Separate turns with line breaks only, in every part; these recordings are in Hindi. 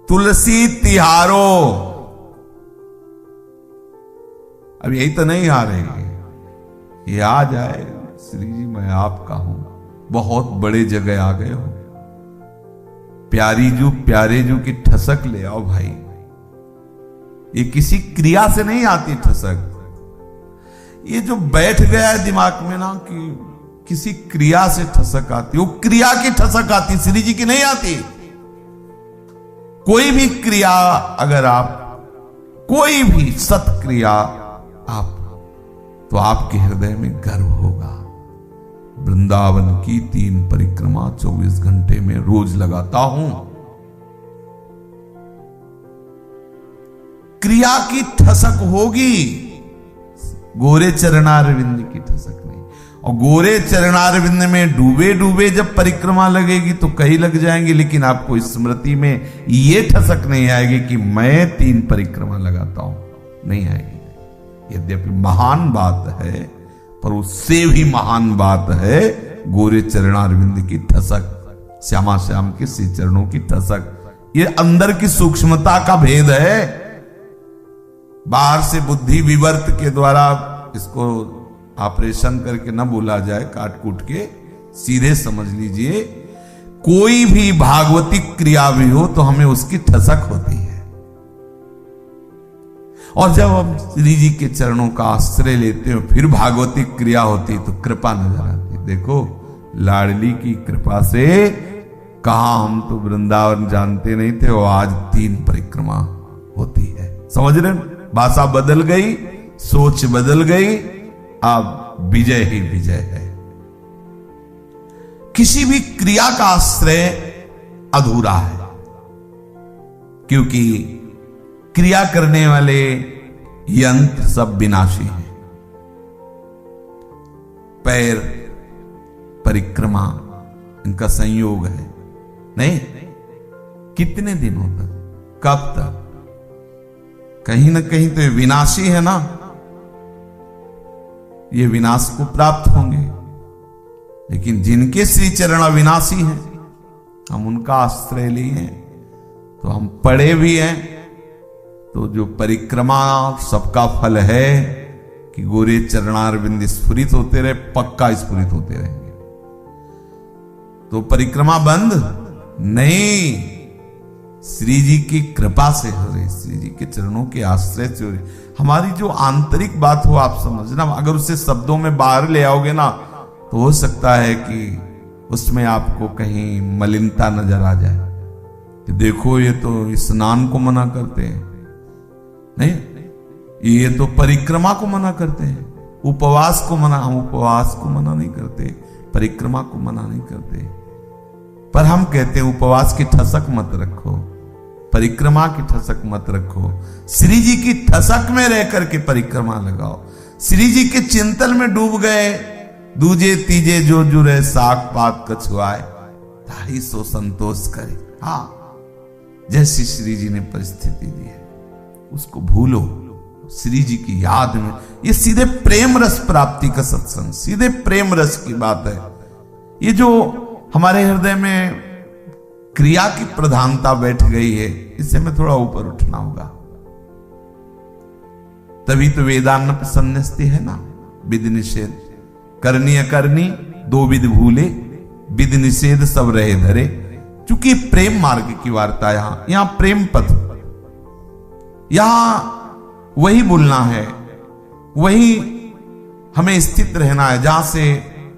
तुलसी तिहारो। अब यही तो नहीं आ रही, ये आ जाए श्री जी मैं आपका हूं, बहुत बड़े जगह आ गए हो। प्यारी जू प्यारे जू की ठसक ले आओ भाई। ये किसी क्रिया से नहीं आती ठसक, ये जो बैठ गया है दिमाग में ना कि किसी क्रिया से ठसक आती, वो क्रिया की ठसक आती, श्री जी की नहीं आती। कोई भी क्रिया अगर आप, कोई भी सत्क्रिया आप, तो आपके हृदय में गर्व होगा। वृंदावन की 3 परिक्रमा 24 घंटे में रोज लगाता हूं। क्रिया की ठसक होगी, गोरे चरणारविंद की ठसक नहीं। और गोरे चरणारविंद में डूबे डूबे जब परिक्रमा लगेगी तो कई लग जाएंगे, लेकिन आपको स्मृति में ये ठसक नहीं आएगी कि मैं 3 परिक्रमा लगाता हूं, नहीं आएगी। यद्यपि महान बात है, पर उससे भी महान बात है गोरे चरणारविंद की ठसक, श्यामा श्याम के श्री चरणों की ठसक। ये अंदर की सूक्ष्मता का भेद है। बाहर से बुद्धि विवर्त के द्वारा इसको ऑपरेशन करके न बोला जाए, काट कूट के सीधे समझ लीजिए। कोई भी भागवती क्रिया भी हो तो हमें उसकी ठसक होती है। और जब हम श्री जी के चरणों का आश्रय लेते हो, फिर भागवती क्रिया होती तो कृपा नजर आती। देखो लाडली की कृपा से कहा हम तो वृंदावन जानते नहीं थे, और आज 3 परिक्रमा होती है। समझ रहे? भाषा बदल गई, सोच बदल गई, अब विजय ही विजय है। किसी भी क्रिया का आश्रय अधूरा है, क्योंकि क्रिया करने वाले यंत्र सब विनाशी हैं। पैर परिक्रमा इनका संयोग है, नहीं? कितने दिनों तक, कब तक? कहीं ना कहीं तो ये विनाशी है ना, ये विनाश को प्राप्त होंगे। लेकिन जिनके श्री चरण अविनाशी हैं, हम उनका आश्रय लिए हैं, तो हम पढ़े भी हैं। तो जो परिक्रमा सबका फल है कि गोरे चरणारविंद स्फुरित होते रहे, पक्का स्फुरित होते रहेंगे। तो परिक्रमा बंद नहीं, श्री जी की कृपा से हो रही, श्री जी के चरणों के आश्रय से हो रही। हमारी जो आंतरिक बात हो आप समझना, अगर उसे शब्दों में बाहर ले आओगे ना, तो हो सकता है कि उसमें आपको कहीं मलिनता नजर आ जाए कि देखो ये तो स्नान को मना करते हैं, नहीं, ये तो परिक्रमा को मना करते हैं, उपवास को मना, हम उपवास को मना नहीं करते, परिक्रमा को मना नहीं करते। पर हम कहते हैं उपवास की ठसक मत रखो, परिक्रमा की ठसक मत रखो, श्री जी की ठसक में रह करके परिक्रमा लगाओ। श्री जी के चिंतन में डूब गए, दूजे तीजे जो जुरे साग पात कछुआए, ताही सो संतोष करे। हाँ, जैसी श्री जी ने परिस्थिति दी है उसको भूलो, श्री जी की याद में। ये सीधे प्रेम रस प्राप्ति का सत्संग, सीधे प्रेम रस की बात है। ये जो हमारे हृदय में क्रिया की प्रधानता बैठ गई है, इससे हमें थोड़ा ऊपर उठना होगा। तभी तो वेदांत संन्यास्ति है ना, विधि निषेध, करनी अकरनी 2 विध भूले, विधि निषेध सब रहे धरे। चूंकि प्रेम मार्ग की वार्ता, यहां प्रेम पथ, यहां वही बोलना है, वही हमें स्थित रहना है जहां से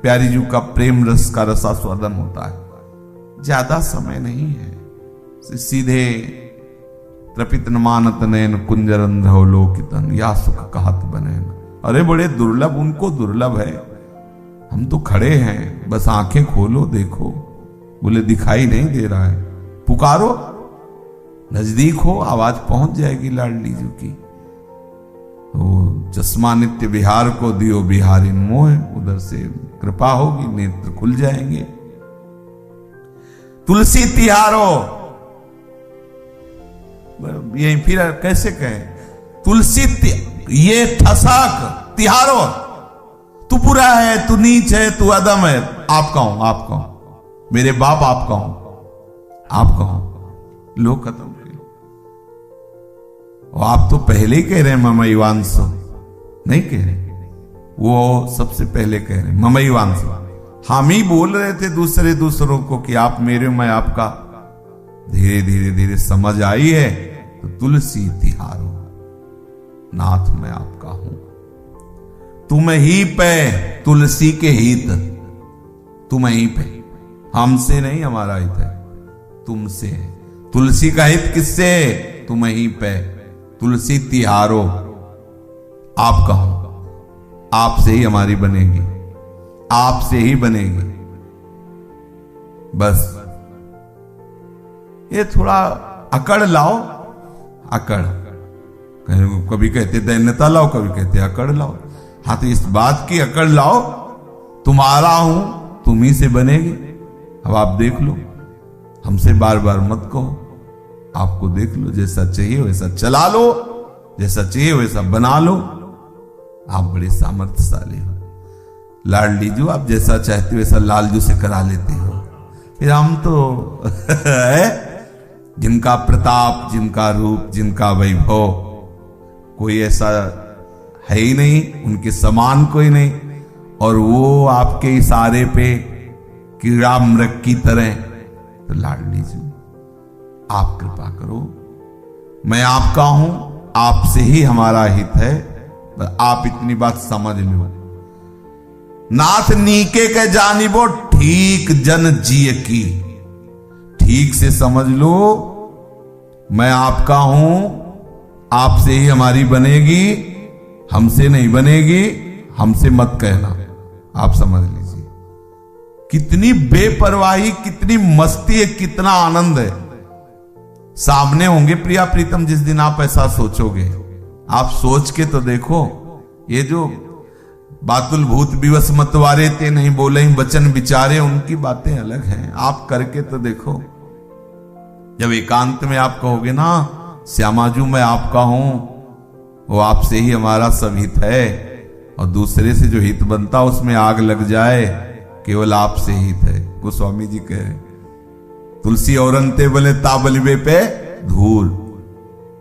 प्यारी जी का प्रेम रस का रसास्वादन होता है। ज्यादा समय नहीं है, सीधे त्रपित मानत नैन कुंजरंध्र लोकितन या सुख कहत बने। अरे बड़े दुर्लभ, उनको दुर्लभ है, हम तो खड़े हैं, बस आंखें खोलो देखो। बोले दिखाई नहीं दे रहा है, पुकारो, नजदीक हो, आवाज पहुंच जाएगी लाडली जी की। तो चश्मा नित्य बिहार को दियो बिहारी मोह, उधर से कृपा होगी, नेत्र खुल जाएंगे। तुलसी तिहारो, ये फिर कैसे कहें, तुलसी ये ठसक तिहारो, तू बुरा है, तू नीच है, तू अदम है, आपका हूं, आपका हूं, मेरे बाप आपका हूं, आपका हूं। लोग खत्म किए, और आप तो पहले ही कह रहे हैं ममैवांसो, नहीं कह रहे, वो सबसे पहले कह रहे हैं ममैवांसो। हम ही बोल रहे थे दूसरों को कि आप मेरे, मैं आपका। धीरे धीरे धीरे समझ आई है तो तुलसी तिहारो, नाथ मैं आपका हूं। तुम ही पे तुलसी के हित, तुम ही पे, हमसे नहीं हमारा हित है, तुमसे है। तुलसी का हित किससे है? तुम ही पे तुलसी तिहारो, आपका हूं, आपसे ही हमारी बनेगी, आपसे ही बनेगी। बस ये थोड़ा अकड़ लाओ, अकड़, कभी कहते दैन्यता लाओ, कभी कहते अकड़ लाओ। हाँ तो इस बात की अकड़ लाओ, तुम्हारा हूं, तुम ही से बनेगी। अब आप देख लो, हमसे बार बार मत कहो, आपको देख लो, जैसा चाहिए वैसा चला लो, जैसा चाहिए वैसा बना लो। आप बड़े सामर्थ्यशाली हो। लाडली जो आप जैसा चाहते हो वैसा लालजू से करा लेते हो। फिर हम तो जिनका प्रताप, जिनका रूप, जिनका वैभव कोई ऐसा है ही नहीं, उनके समान कोई नहीं, और वो आपके इशारे पे कीड़ा मृग की तरह। तो लाडली जी आप कृपा करो, मैं आपका हूं, आपसे ही हमारा हित है, आप इतनी बात समझ लो। नाथ नीके के जानिबो ठीक जन जिय की, ठीक से समझ लो, मैं आपका हूं, आपसे ही हमारी बनेगी, हमसे नहीं बनेगी, हमसे मत कहना। आप समझ लीजिए कितनी बेपरवाही, कितनी मस्ती है, कितना आनंद है। सामने होंगे प्रिया प्रीतम जिस दिन आप ऐसा सोचोगे। आप सोच के तो देखो, ये जो बातुल भूत विवश मतवारे ते नहीं बोले ही बचन विचारे, उनकी बातें अलग हैं। आप करके तो देखो, जब एकांत में आप कहोगे ना श्यामाजू मैं आपका हूं, वो आपसे ही हमारा सब हित है, और दूसरे से जो हित बनता उसमें आग लग जाए, केवल आपसे हित है। गोस्वामी जी कह रहे तुलसी औरंते बले ताबलिबे पे धूल,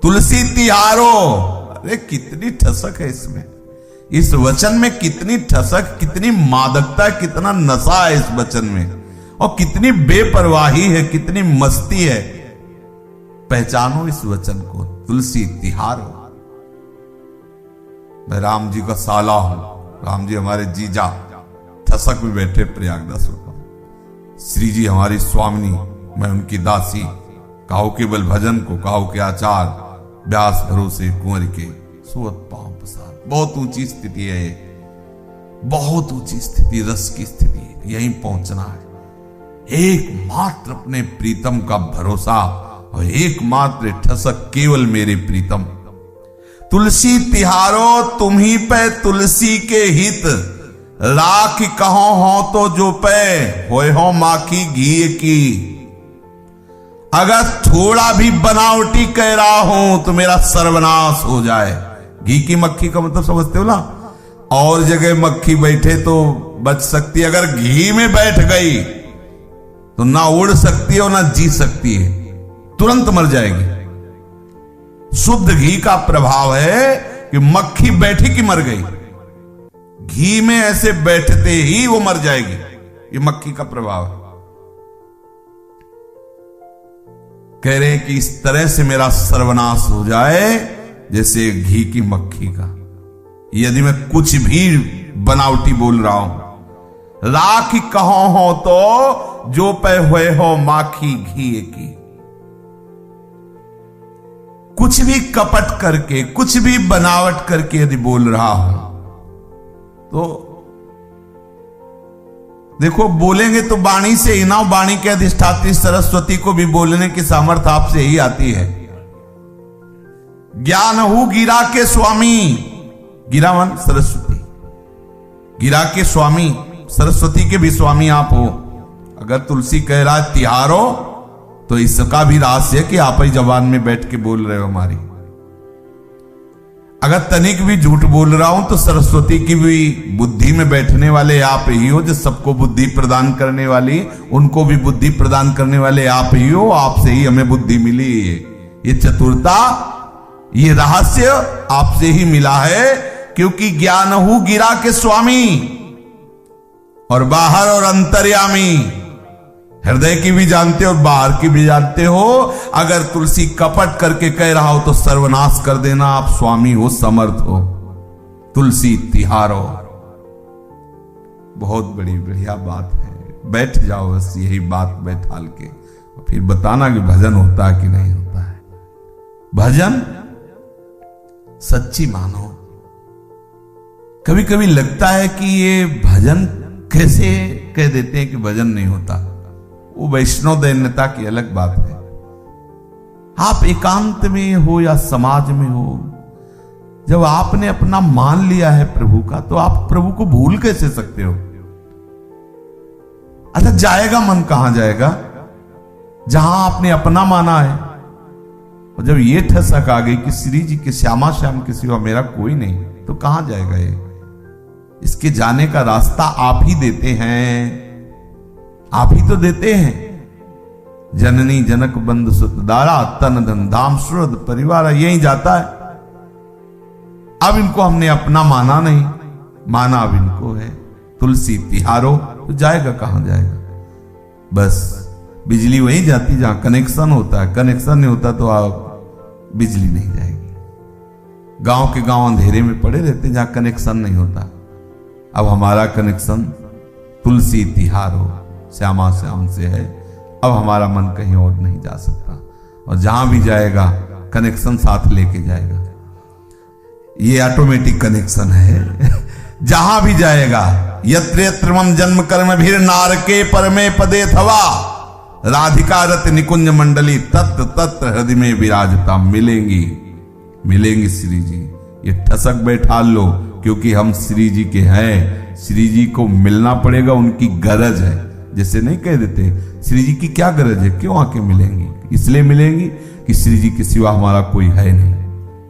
तुलसी तिहारो। अरे कितनी ठसक है इसमें, इस वचन में कितनी ठसक, कितनी मादकता, कितना नशा है इस वचन में, और कितनी बेपरवाही है, कितनी मस्ती है। पहचानो इस वचन को, तुलसी तिहारो। मैं राम जी का साला हूं, राम जी हमारे जीजा ठसक में बैठे प्रयागदास होगा, श्री जी हमारी स्वामिनी, मैं उनकी दासी। काहू केवल भजन को, काहू के आचार, व्यास भरोसे कुंवर के सोत पांव पसार। बहुत ऊंची स्थिति है ये, बहुत ऊंची स्थिति, रस की स्थिति। यहीं पहुंचना है। एकमात्र अपने प्रीतम का भरोसा, और एकमात्र ठसक केवल मेरे प्रीतम। तुलसी तिहारो तुम ही पे तुलसी के हित, राख कहो हो तो जो पे होए हो माखी घी की। अगर थोड़ा भी बनावटी कह रहा हूं तो मेरा सर्वनाश हो जाए। घी की मक्खी का मतलब समझते हो ना, और जगह मक्खी बैठे तो बच सकती है, अगर घी में बैठ गई तो ना उड़ सकती है और ना जी सकती है, तुरंत मर जाएगी। शुद्ध घी का प्रभाव है कि मक्खी बैठी कि मर गई, घी में ऐसे बैठते ही वो मर जाएगी। ये मक्खी का प्रभाव है। कह रहे हैं कि इस तरह से मेरा सर्वनाश हो जाए जैसे घी की मक्खी का, यदि मैं कुछ भी बनावटी बोल रहा हूं। राख कहो हो तो जो पे हुए हो माखी घी की। कुछ भी कपट करके, कुछ भी बनावट करके यदि बोल रहा हूं तो देखो, बोलेंगे तो वाणी से ही ना, वाणी के अधिष्ठात्री सरस्वती को भी बोलने की सामर्थ्य आपसे ही आती है। ज्ञान हूं गिरा के स्वामी, गिरावन सरस्वती, गिरा के स्वामी, सरस्वती के भी स्वामी आप हो। अगर तुलसी कह रहा है तिहारो, तो इसका भी रहस्य है कि आप ही जबान में बैठ के बोल रहे हो हमारी। अगर तनिक भी झूठ बोल रहा हूं तो सरस्वती की भी बुद्धि में बैठने वाले आप ही हो, जो सबको बुद्धि प्रदान करने वाली, उनको भी बुद्धि प्रदान करने वाले आप ही हो। आपसे ही हमें बुद्धि मिली है। ये चतुरता ये रहस्य आपसे ही मिला है, क्योंकि ज्ञानहु गिरा के स्वामी और बाहर और अंतर्यामी, हृदय की भी जानते हो और बाहर की भी जानते हो। अगर तुलसी कपट करके कह रहा हो तो सर्वनाश कर देना, आप स्वामी हो, समर्थ हो। तुलसी तिहारो, बहुत बड़ी बढ़िया बात है। बैठ जाओ बस यही बात बैठाल के, और फिर बताना कि भजन होता है कि नहीं होता है। भजन सच्ची मानो। कभी कभी लगता है कि ये भजन कैसे कह देते हैं कि भजन नहीं होता, वो वैष्णव दैन्यता की अलग बात है। आप एकांत में हो या समाज में हो, जब आपने अपना मान लिया है प्रभु का, तो आप प्रभु को भूल कैसे सकते हो? अच्छा, जाएगा मन कहां जाएगा? जहां आपने अपना माना है। और जब ये ठसक आ गई कि श्री जी के श्यामा श्याम के सिवा मेरा कोई नहीं, तो कहां जाएगा ये? इसके जाने का रास्ता आप ही देते हैं, आप ही तो देते हैं। जननी जनक बंधु सुत दारा, तन धन धाम श्रोध परिवार, यही जाता है। अब इनको हमने अपना माना नहीं, माना अब इनको है। तुलसी तिहारो, तो जाएगा कहां जाएगा? बस बिजली वहीं जाती जहां कनेक्शन होता है, कनेक्शन नहीं होता तो आप बिजली नहीं जाएगी। गांव के गांव अंधेरे में पड़े रहते जहां कनेक्शन नहीं होता। अब हमारा कनेक्शन तुलसी तिहारो श्यामा श्याम से है। अब हमारा मन कहीं और नहीं जा सकता, और जहां भी जाएगा कनेक्शन साथ लेके जाएगा। ये ऑटोमेटिक कनेक्शन है। जहां भी जाएगा, यत्र यत्र मम जन्म कर्म भीर नारके परमे पदे थवा, राधिका रत निकुंज मंडली तत्र तत्र हृदय में विराजता। मिलेंगी, मिलेंगी श्री जी। ये ठसक बैठा लो, क्योंकि हम श्री जी के हैं। श्री जी को मिलना पड़ेगा, उनकी गरज है। जैसे नहीं कह देते श्री जी की क्या गरज है, क्यों आके मिलेंगी? इसलिए मिलेंगी कि श्री जी के सिवा हमारा कोई है नहीं।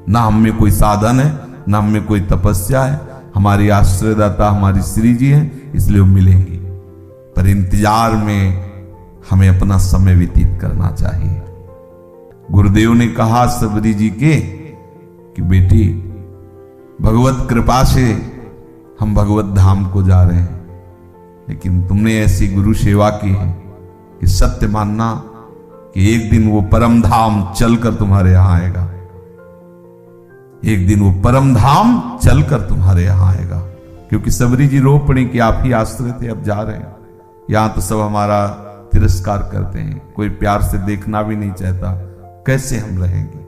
ना हम में कोई साधन है, ना हम में कोई तपस्या है। हमारी आश्रयदाता हमारी श्री जी है, इसलिए वो मिलेंगी। पर इंतजार में हमें अपना समय व्यतीत करना चाहिए। गुरुदेव ने कहा सबरी जी के कि बेटी, भगवत कृपा से हम भगवत धाम को जा रहे हैं, लेकिन तुमने ऐसी गुरु सेवा की है कि सत्य मानना कि एक दिन वो परम धाम चलकर तुम्हारे यहां आएगा। एक दिन वो परम धाम चलकर तुम्हारे यहां आएगा। क्योंकि सबरी जी रो पड़ी कि आप ही आश्रय थे, अब जा रहे हैं। यहां तो सब हमारा तिरस्कार करते हैं, कोई प्यार से देखना भी नहीं चाहता, कैसे हम रहेंगे?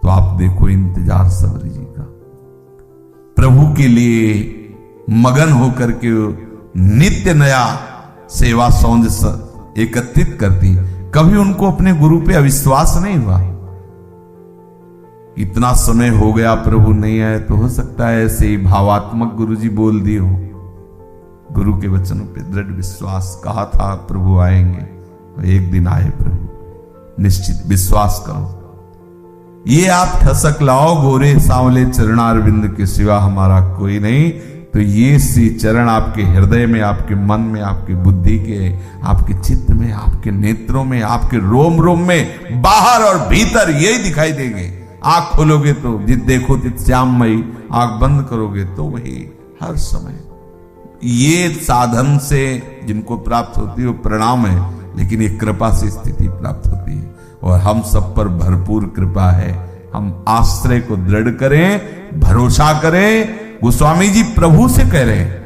तो आप देखो इंतजार सबरी जी का, प्रभु के लिए मगन होकर के नित्य नया सेवा सौंज एकत्रित करती। कभी उनको अपने गुरु पे अविश्वास नहीं हुआ। इतना समय हो गया प्रभु नहीं आए, तो हो सकता है ऐसे ही भावात्मक गुरु जी बोल दिए हो। गुरु के वचनों पे दृढ़ विश्वास, कहा था प्रभु आएंगे, और एक दिन आए प्रभु। निश्चित विश्वास करो। ये आप ठसक लाओ, गोरे सांवले चरणारविंद के सिवा हमारा कोई नहीं। तो ये श्री चरण आपके हृदय में, आपके मन में, आपकी बुद्धि के, आपके चित्त में, आपके नेत्रों में, आपके रोम रोम में, बाहर और भीतर यही दिखाई देंगे। आंख खोलोगे तो जित देखो तित श्याममयी, आंख बंद करोगे तो वही हर समय। ये साधन से जिनको प्राप्त होती है वो प्रणाम है, लेकिन ये कृपा से स्थिति प्राप्त होती है। और हम सब पर भरपूर कृपा है। हम आश्रय को दृढ़ करें, भरोसा करें। गोस्वामी जी प्रभु से कह रहे हैं,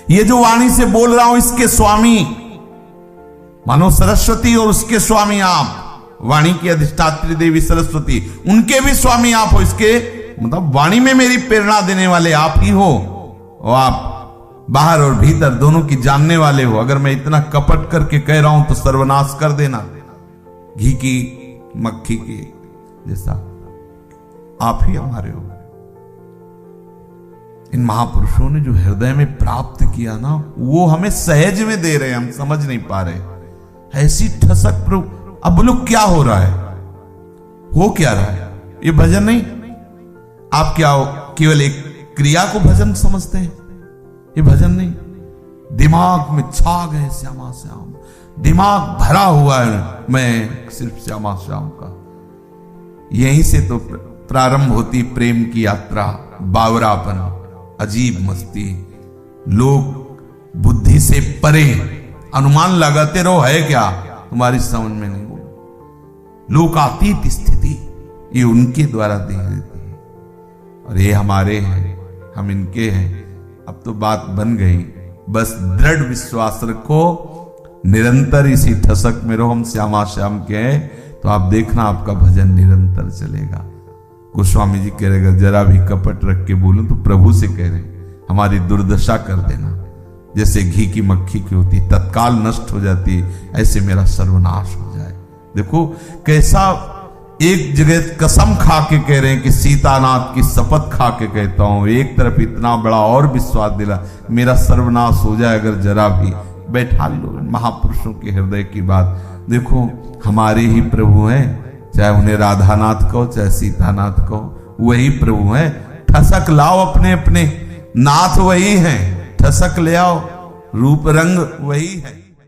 ये जो वाणी से बोल रहा हूं इसके स्वामी मानो सरस्वती, और उसके स्वामी आप। वाणी की अधिष्ठात्री देवी सरस्वती, उनके भी स्वामी आप हो। इसके मतलब वाणी में मेरी प्रेरणा देने वाले आप ही हो, और आप बाहर और भीतर दोनों की जानने वाले हो। अगर मैं इतना कपट करके कह रहा हूं तो सर्वनाश कर देना, घी की मक्खी की जैसा आप ही हमारे हो। इन महापुरुषों ने जो हृदय में प्राप्त किया ना, वो हमें सहज में दे रहे हैं, हम समझ नहीं पा रहे। ऐसी ठसक प्रभु। अब बोलो क्या हो रहा है? हो क्या रहा है? ये भजन नहीं। आप क्या हो, केवल एक क्रिया को भजन समझते हैं? ये भजन नहीं। दिमाग में छा गए श्यामा श्याम, दिमाग भरा हुआ है मैं सिर्फ श्यामा श्याम का। यहीं से तो प्रारंभ होती प्रेम की यात्रा। बावरापन, अजीब मस्ती, लोग बुद्धि से परे अनुमान लगाते रहो है क्या, तुम्हारी समझ में नहीं हो। लोकातीत स्थिति ये उनके द्वारा दी जाती है और ये हमारे हैं, हम इनके हैं। अब तो बात बन गई, बस दृढ़ विश्वास रखो, निरंतर इसी ठसक में रहो। हम श्यामा श्याम के हैं तो आप देखना आपका भजन निरंतर चलेगा। गोस्वामी जी कह रहे जरा भी कपट रख के बोलूं तो प्रभु से कह रहे हमारी दुर्दशा कर देना। जैसे घी की मक्खी की होती तत्काल नष्ट हो जाती, ऐसे मेरा सर्वनाश हो जाए। देखो कैसा एक जगह कसम खा के कह रहे हैं कि सीतानाथ की शपथ खा के कहता हूं, एक तरफ इतना बड़ा और विश्वास दिला मेरा सर्वनाश हो जाए अगर जरा भी। बैठा लो महापुरुषों के हृदय की बात। देखो हमारे ही प्रभु हैं, चाहे उन्हें राधानाथ कहो चाहे सीतानाथ कहो, वही प्रभु हैं। ठसक लाओ अपने अपने, नाथ वही हैं, ठसक ले आओ, रूप रंग वही है।